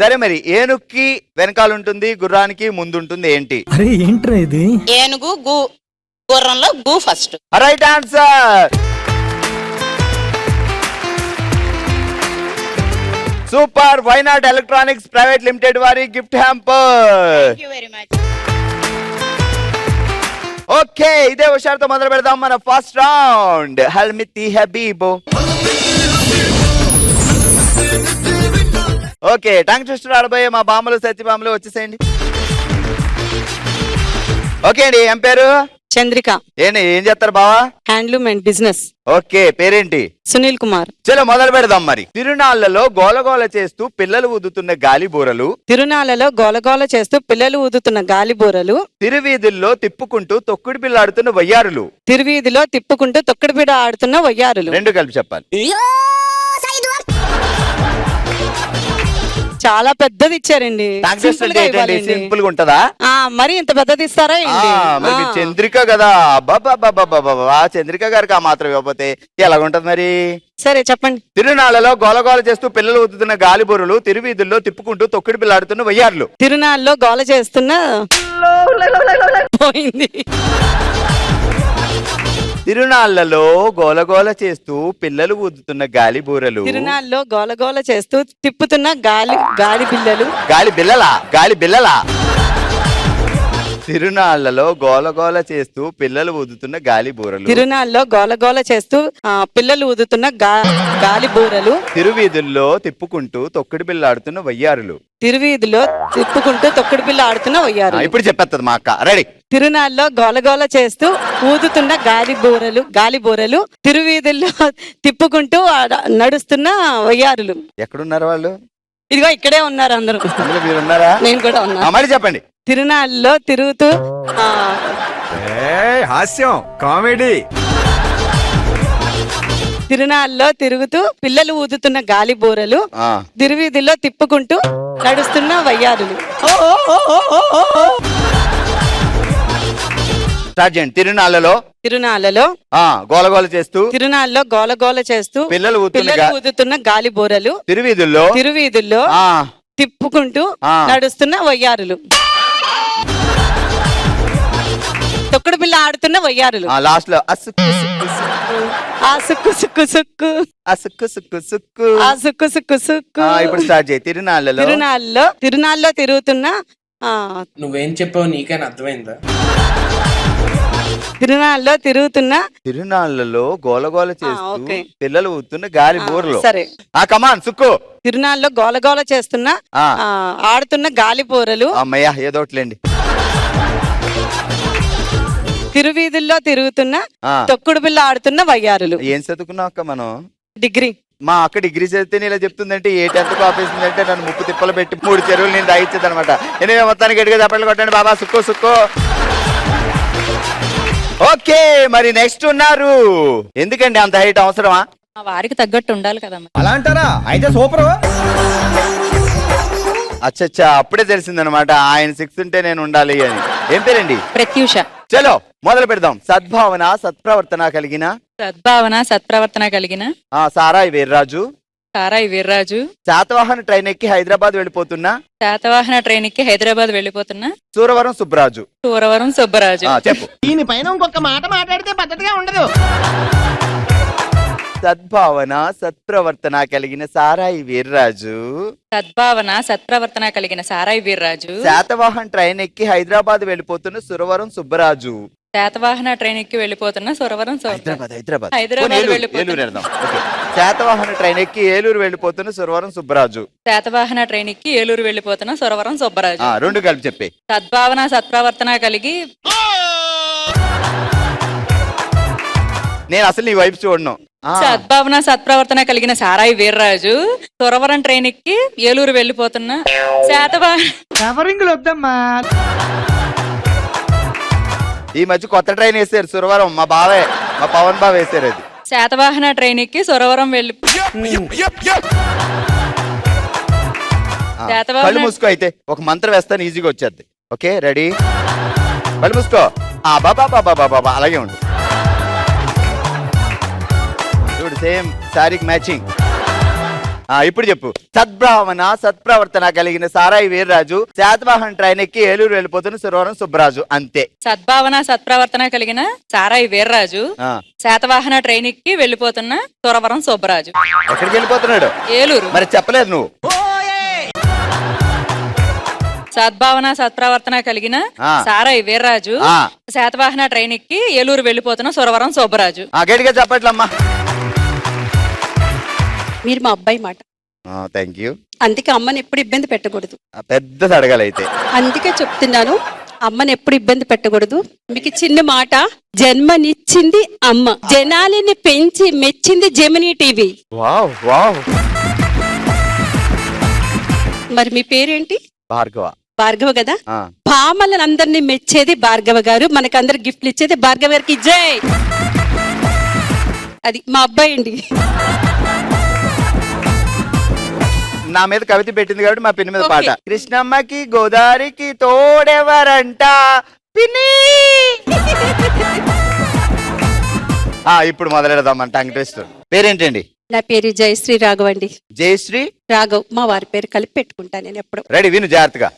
సరే మరి ఏనుక్కి వెనకాల ఉంటుంది, గుర్రానికి ముందుంటుంది ఏంటి? అరే ఏంట్రా ఇది? ఏనుగు గు, గుర్రంలో గు first. Right answer. Super. Why Not Electronics Private Limited వారి గిఫ్ట్ హ్యాంపర్. ఓకే, ఇదే హుషారుతో మొదలు పెడదాం మన ఫస్ట్ రౌండ్. హల్మితి హబీబో. ఓకే, టంగ్ ట్విస్టర్ ఆడబోయే మా బామ్మలు సత్యబామ్మలు వచ్చేసేయండి. ఓకే అండి, ఏం పేరు? చంద్రిక. ఏంటి ఏం చేస్తారు బావా? Handloom and business. ఓకే, పేరేంటి? సునీల్ కుమార్. చలో మొదలు పెడదాం మరి. తిరునాళ్లలో గోలగోల చేస్తూ పిల్లలు ఊదుతున్న గాలి బూరలు, తిరునాళ్లలో గోలగోల చేస్తూ పిల్లలు ఊదుతున్న గాలి బూరలు, తిరువీధుల్లో తిప్పుకుంటూ తొక్కుడు బిళ్ళాడుతున్న వయ్యారులు. తిరువీధిలో తిప్పుకుంటూ తొక్కుడుబిడ ఆడుతున్న వయ్యారులు. రెండు కలిపి చెప్పాలి. చాలా పెద్దది ఇచ్చారండి. సింపుల్ గా ఉంటదా? మరి ఇంత పెద్దది ఇస్తారా ఏంటి? మరి మీరు చంద్రిక కదా, బాబా చంద్రిక గారికి ఆ మాత్రం ఇవ్వకపోతే ఎలాగుంటది మరి? సరే చెప్పండి. తిరునాళ్లలో గోలగోల చేస్తూ పిల్లలు ఊదుతున్న గాలి బూరలు, తిరువీధుల్లో తిప్పుకుంటూ తొక్కుడు బిళ్ళాడుతున్న వయ్యారులు. తిరునాళ్ళలో గోల చేస్తున్న పోయింది. తిరునాళ్లలో గోలగోల చేస్తూ పిల్లలు ఊదుతున్న గాలి బూరలు, తిరునాళ్ళలో గోలగోల చేస్తూ తిప్పుతున్న గాలి బిల్లలు. గాలి బిల్లలా. తిరునాళ్లలో గోలగోల చేస్తూ పిల్లలు ఊదుతున్న గాలి బూరలు, తిరునాళ్ళలో గోలగోల చేస్తూ పిల్లలు ఊదుతున్న గాలి బూరలు, తిరువీధుల్లో తిప్పుకుంటూ తొక్కుడు బిళ్ళాడుతున్న వయ్యారులు. తిరువీధిలో తిప్పుకుంటూ తొక్కుడు బిల్ల ఆడుతున్న వయ్యారు. ఇప్పుడు చెప్పేస్తుంది మా అక్క. రెడీ. తిరునాళ్ళలో గోలగోల చేస్తూ ఊదుతున్న గాలి బూరలు, తిరువీధుల్లో తిప్పుకుంటూ నడుస్తున్న వయ్యారులు. ఎక్కడున్నారు వాళ్ళు? ఇదిగో ఇక్కడే ఉన్నారు అందరూ. మీరు ఉన్నారా? నేను కూడా ఉన్నా. మళ్ళీ చెప్పండి. తిరునాళ్ళలో తిరుగుతూ హాస్యం కామెడీ. తిరునాళ్ళలో తిరుగుతూ పిల్లలు ఊదుతున్న గాలి బూరలు, తిరువీధిలో తిప్పుకుంటూ నడుస్తున్న వయ్యారులు. తిరునాళ్ళలో గోలగోల చేస్తూ తిరునాళ్ళలో గోలగోల చేస్తూ పిల్లలు ఊదుతున్న గాలి బూరలు, తిరువీధుల్లో తిప్పుకుంటూ నడుస్తున్న వయ్యారులు. తొక్కుడు బిల్ల ఆడుతున్న వయ్యారులు. లాస్ట్ లో సుక్కు సుక్కు సుక్కు, సుక్కు సుక్కు సుక్కు. ఇప్పుడు స్టార్ట్ చేయి. తిరునాళ్ళలో తిరుగుతున్న నువ్వేం చెప్పావు నీకైనా అర్థమైందా? తిరునాళ్లలో గోలగోల చేస్తూ పిల్లలు ఊతున్న గాలి బూరలు. సరే కమాన్ సుక్కు. తిరునాళ్ళలో గోలగోల చేస్తున్న ఆడుతున్న గాలి బూరలు. అమ్మయ్యా ఏదోట్లేండి. తిరువీధుల్లో తిరుగుతున్న తొక్కుడు బిల్ల ఆడుతున్న వయ్యారులు. ఏం చదువుకున్నాం అక్క మనం? డిగ్రీ. మా అక్క డిగ్రీ చదివితే ఇలా చెప్తుందంటే ఏ 10th ఆపేసిందంటే నన్ను ముప్పు తిప్పలు పెట్టి 3 చెరువులు నేను రాయించేది అనమాట. ఎనివే మొత్తానికి గట్టిగా చప్పట్లు కొట్టండి బాబా. సుక్కో. ఓకే, మరి నెక్స్ట్ ఉన్నారు. ఎందుకండి అంత హైట్ అవసరమా? వారికి తగ్గట్టు ఉండాలి కదా. అలా అంటారా? అయితే సూపర్. అచ్చచ్చా, అప్పుడే తెలిసిందనమాట ఆయన 6 ఉంటే నేను ఉండాలి అని. ఏం పేరండి? ప్రత్యూష. చలో మొదలు పెడదాం. సద్భావన సత్ప్రవర్తన కలిగిన సారాయి వీర్రాజు శాతవాహన ట్రైన్ ఎక్కి హైదరాబాద్ వెళ్ళిపోతున్నా సూరవరం సుబ్బరాజు. చెప్పు. దీనిపైన ఇంకొక మాట మాట్లాడితే పద్ధతిగా ఉండదు. సద్భావన సత్ప్రవర్తన కలిగిన సారాయి వీర్రాజు శాతవాహన ట్రైన్ ఎక్కి హైదరాబాద్ వెళ్ళిపోతున్న సురవరం సుబ్బరాజు. హైదరాబాద్ శాతవాహన ట్రైన్ ఎక్కి ఏలూరు వెళ్ళిపోతున్న సురవరం సుబ్బరాజు. రెండు కలిపి చెప్పే. సద్భావన సత్ప్రవర్తన కలిగి నేను అసలు నీ వైపు చూడను. సద్భావన సత్ప్రవర్తన కలిగిన సారాయి వీర్రాజు సురవరం ట్రైన్ ఎక్కి ఏలూరు వెళ్ళిపోతున్న ఈ మధ్య కొత్త ట్రైన్ వేసారు సురవరం. మా పవన్ బావ వేసారు అది. శాతవాహన ట్రైన్ ఎక్కి సురవరం కళ్ళు మూసుకో. అయితే ఒక మంత్రం వేస్తాను, ఈజీగా వచ్చేది. Okay ready? కళ్ళు మూసుకో. బాబా అలాగే ఉండు. చూడు సేమ్ శారీకి మ్యాచింగ్. ఇప్పుడు చెప్పు. సద్భావన సత్ప్రవర్తన కలిగిన సారాయి వీర్రాజు శాతవాహన ట్రైన్ ఎక్కి ఏలూరు వెళ్ళిపోతున్న సురవరం సుబ్బరాజు. అంతే. సద్భావన సత్ప్రవర్తన కలిగిన సారాయి వీర్రాజు ఆ, శాతవాహన ట్రైన్ ఎక్కి వెళ్ళిపోతున్న తొరవరం సుబ్బరాజు. ఎక్కడికి వెళ్ళిపోతున్నాడు? ఏలూరు. మరి చెప్పలేదు నువ్వు. సద్భావన సత్ప్రవర్తన కలిగిన ఆ. సారాయి వీర్రాజు ఆ. శాతవాహన ట్రైన్ ఎక్కి ఏలూరు వెళ్ళిపోతున్న సురవరం సుబ్బరాజు. గట్టిగా చెప్పట్లమ్మా. మీరు మా అబ్బాయి మాట, థ్యాంక్ యూ. అందుకే అమ్మని ఎప్పుడు ఇబ్బంది పెట్టకూడదు. పెద్దది అడగాలైతే. అందుకే చెప్తున్నాను, అమ్మని ఎప్పుడు ఇబ్బంది పెట్టకూడదు. మీకు చిన్న మాట, జన్మనిచ్చింది అమ్మ, జనాలిని పెంచి మెచ్చింది జెమినీ టీవీ. Wow wow. మరి మీ పేరేంటి? భార్గవ. భార్గవ కదా. ఆ, భామలను అందరినీ మెచ్చేది భార్గవ గారు, మనకందరు గిఫ్ట్లు ఇచ్చేది భార్గవ గారికి. జై. అది మా అబ్బాయి అండి. నా మీద కవిత పెట్టింది కాబట్టి మా పిన్ని మీద పాట. కృష్ణమ్మకి గోదావరికి తోడెవరంట పిన్ని. ఇప్పుడు మొదలెడదాం టంగ్ ట్విస్ట్. పేరేంటండి? నా పేరు జయశ్రీ రాఘవ్ అండి. జయశ్రీ రాఘవ్, మా వారి పేరు కలిపి పెట్టుకుంటా నేను ఎప్పుడు. రెడీ, విను జాగ్రత్తగా.